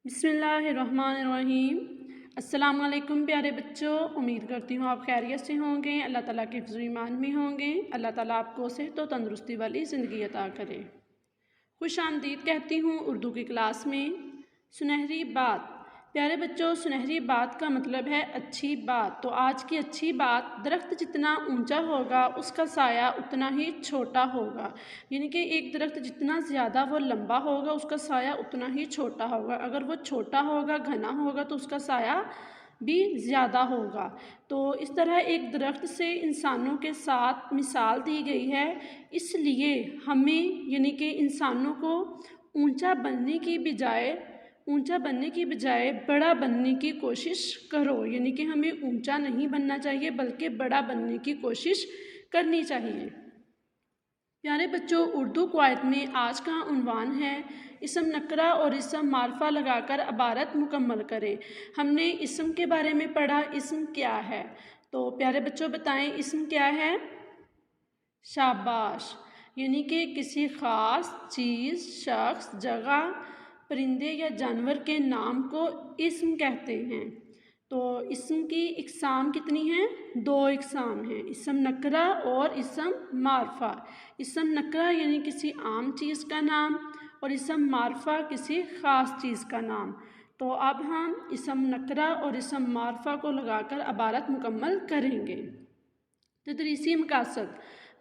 बिस्मिल्लाहिर्रहमानिर्रहीम। अस्सलाम वालेकुम प्यारे बच्चों, उम्मीद करती हूँ आप खैरियत से होंगे, अल्लाह ताला के हिफ्ज़ ईमान में होंगे। अल्लाह ताला आपको सेहत और तंदुरुस्ती वाली ज़िंदगी अता करे। खुश आमदीद कहती हूँ उर्दू की क्लास में। सुनहरी बात। प्यारे बच्चों, सुनहरी बात का मतलब है अच्छी बात। तो आज की अच्छी बात, दरख्त जितना ऊंचा होगा उसका साया उतना ही छोटा होगा। यानी कि एक दरख्त जितना ज़्यादा वो लंबा होगा उसका साया उतना ही छोटा होगा। अगर वो छोटा होगा, घना होगा, तो उसका साया भी ज़्यादा होगा। तो इस तरह एक दरख्त से इंसानों के साथ मिसाल दी गई है। इसलिए हमें यानी कि इंसानों को ऊंचा बनने की बजाय बड़ा बनने की कोशिश करो। यानी कि हमें ऊंचा नहीं बनना चाहिए बल्कि बड़ा बनने की कोशिश करनी चाहिए। प्यारे बच्चों, उर्दू क़वायद में आज का उन्वान है इसम नकरा और इसम मारफा लगाकर इबारत मुकम्मल करें। हमने इसम के बारे में पढ़ा, इसम क्या है? तो प्यारे बच्चों बताएं, इसम क्या है? शाबाश। यानी कि किसी ख़ास चीज़, शख्स, जगह, परिंदे या जानवर के नाम को इसम कहते हैं। तो इसम की इक़साम कितनी हैं? 2 इक़साम हैं, इसम नकरा और इसम मारफा। इसम नकरा यानी किसी आम चीज़ का नाम और इसम मारफा किसी ख़ास चीज़ का नाम। तो अब हम इसम नकरा और इसम मारफा को लगाकर इबारत मुकम्मल करेंगे। तदरीसी मकासद,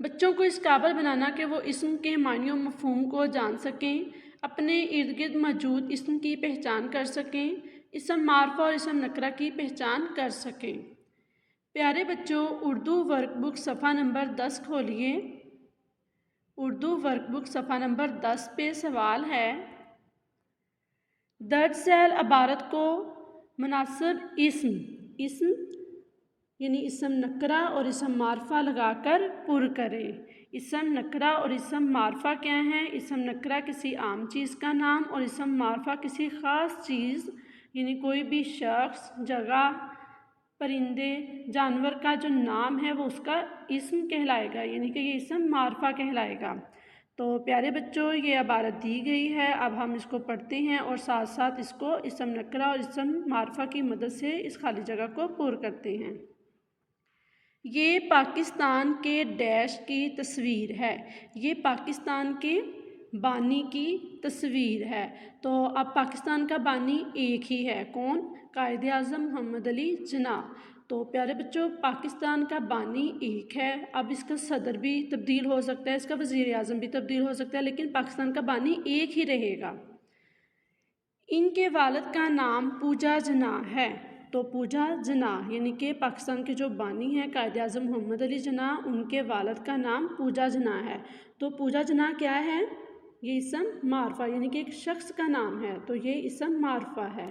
बच्चों को इस काबिल बनाना कि वो इसम के मानी और मफ़हूम को जान सकें, अपने इर्द गिर्द मौजूद इसम की पहचान कर सकें, इसम मारफा और इसम नकरा की पहचान कर सकें। प्यारे बच्चों, उर्दू वर्कबुक सफ़ा नंबर 10 खोलिए। उर्दू वर्कबुक सफ़ा नंबर 10 पे सवाल है, दर्ज झैल इबारत को मुनासिब इसम यानी इसम नकरा और इसम मारफा लगाकर पुर करें। इसम नकरा और इसम मारफा क्या हैं? इसम नकरा किसी आम चीज़ का नाम और इसम मारफा किसी ख़ास चीज़ यानी कोई भी शख्स, जगह, परिंदे, जानवर का जो नाम है वो उसका इसम कहलाएगा, यानी कि ये इसम मारफा कहलाएगा। तो प्यारे बच्चों, ये इबारत दी गई है, अब हम इसको पढ़ते हैं और साथ साथ इसको इसम नकरा और इसम मारफा की मदद से इस खाली जगह को पुर करते हैं। ये पाकिस्तान के डैश की तस्वीर है। ये पाकिस्तान के बानी की तस्वीर है। तो अब पाकिस्तान का बानी एक ही है, कौन? कायदे आज़म मोहम्मद अली जिन्नाह। तो प्यारे बच्चों, पाकिस्तान का बानी एक है। अब इसका सदर भी तब्दील हो सकता है, इसका वज़ीर आज़म भी तब्दील हो सकता है, लेकिन पाकिस्तान का बानी एक ही रहेगा। इनके वालिद का नाम पूजा जिन्नाह है। तो पूजा जिन्नाह यानी कि पाकिस्तान के जो बानी हैं कायदे आज़म मोहम्मद अली जिन्नाह, उनके वालिद का नाम पूजा जिन्नाह है। तो पूजा जिन्नाह क्या है? ये इसम मारफा यानी कि एक शख्स का नाम है, तो ये इसम मारफा है।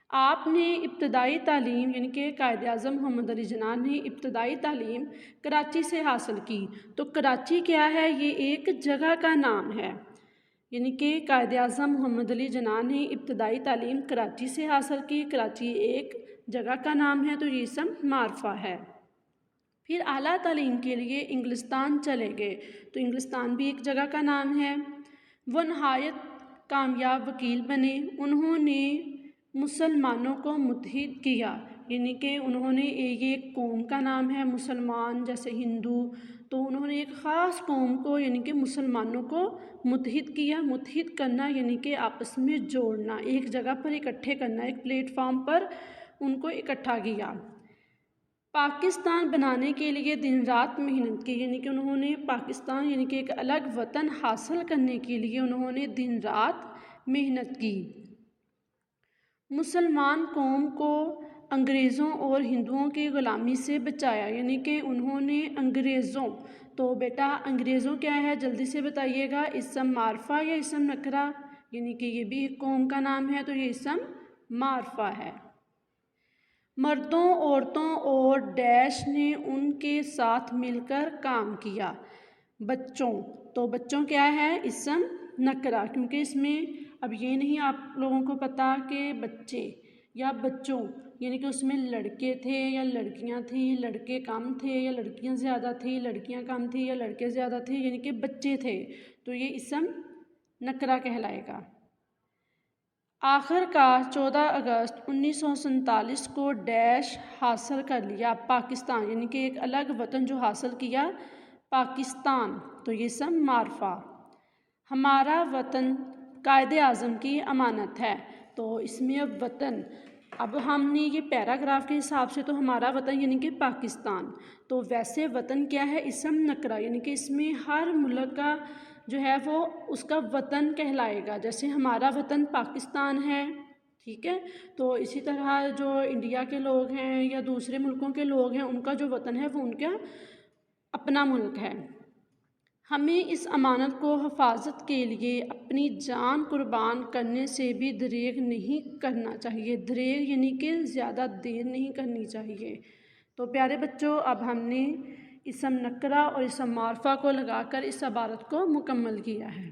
आपने इब्तदाई तालीम यानी कि कायदे आज़म मोहम्मद अली जिन्नाह ने इब्तदाई तालीम कराची से हासिल की। तो कराची क्या है? ये एक जगह का नाम है, यानी कि कायदे आज़म मोहम्मद अली जिन्नाह ने इब्तदाई तालीम कराची से हासिल की। कराची एक जगह का नाम है, तो ये इसम मारफा है। फिर आला तालीम के लिए इंग्लिस्तान चले गए। तो इंग्लिस्तान भी एक जगह का नाम है। वो नहायत कामयाब वकील बने। उन्होंने मुसलमानों को मुत्तहिद किया, यानी कि उन्होंने एक कौम का नाम है मुसलमान, जैसे हिंदू, तो उन्होंने एक ख़ास कौम को यानी कि मुसलमानों को मुत्तहिद किया। मुत्तहिद करना यानी कि आपस में जोड़ना, एक जगह पर इकट्ठे करना, एक प्लेटफॉर्म पर उनको इकट्ठा किया। पाकिस्तान बनाने के लिए दिन रात मेहनत की, यानी कि उन्होंने पाकिस्तान यानी कि एक अलग वतन हासिल करने के लिए उन्होंने दिन रात मेहनत की। मुसलमान कौम को अंग्रेज़ों और हिंदुओं की ग़ुलामी से बचाया, यानी कि उन्होंने अंग्रेज़ों, तो बेटा अंग्रेज़ों क्या है जल्दी से बताइएगा? इसम मारफा या इसम नकरा? यानी कि ये भी एक कौम का नाम है, तो ये इसम मारफा है। मर्दों, औरतों और डैश ने उनके साथ मिलकर काम किया। बच्चों, तो बच्चों क्या है? इसम नकरा, क्योंकि इसमें अब ये नहीं आप लोगों को पता कि बच्चे या बच्चों यानी कि उसमें लड़के थे या लड़कियां थी, लड़के कम थे या लड़कियां ज़्यादा थी, लड़कियां कम थी या लड़के ज़्यादा थे, यानी कि बच्चे थे, तो ये इसम नकरा कहलाएगा। آخر کار 14 اگست 1947 کو ڈیش حاصل کر لیا پاکستان، یعنی کہ ایک الگ وطن جو حاصل کیا پاکستان، تو یہ اسم معرفہ۔ ہمارا وطن قائد اعظم کی امانت ہے، تو اس میں اب وطن، اب ہم نے یہ پیراگراف کے حساب سے تو ہمارا وطن یعنی کہ پاکستان، تو ویسے وطن کیا ہے؟ اسم نکرہ، یعنی کہ اس میں ہر ملک کا جو ہے وہ اس کا وطن کہلائے گا، جیسے ہمارا وطن پاکستان ہے، ٹھیک ہے، تو اسی طرح جو انڈیا کے لوگ ہیں یا دوسرے ملکوں کے لوگ ہیں ان کا جو وطن ہے وہ ان کا اپنا ملک ہے۔ ہمیں اس امانت کو حفاظت کے لیے اپنی جان قربان کرنے سے بھی دریغ نہیں کرنا چاہیے۔ دریغ یعنی کہ زیادہ دیر نہیں کرنی چاہیے۔ تو پیارے بچوں، اب ہم نے اسم نکرہ اور اسم معرفہ کو لگا کر اس عبارت کو مکمل کیا ہے۔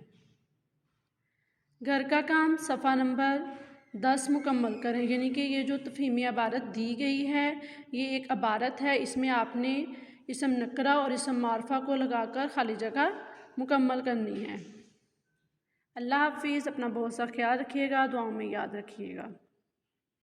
گھر کا کام صفحہ نمبر 10 مکمل کریں، یعنی کہ یہ جو تفہیمی عبارت دی گئی ہے یہ ایک عبارت ہے، اس میں آپ نے اسم نکرہ اور اسم معرفہ کو لگا کر خالی جگہ مکمل کرنی ہے۔ اللہ حافظ، اپنا بہت سا خیال رکھیے گا، دعاؤں میں یاد رکھیے گا۔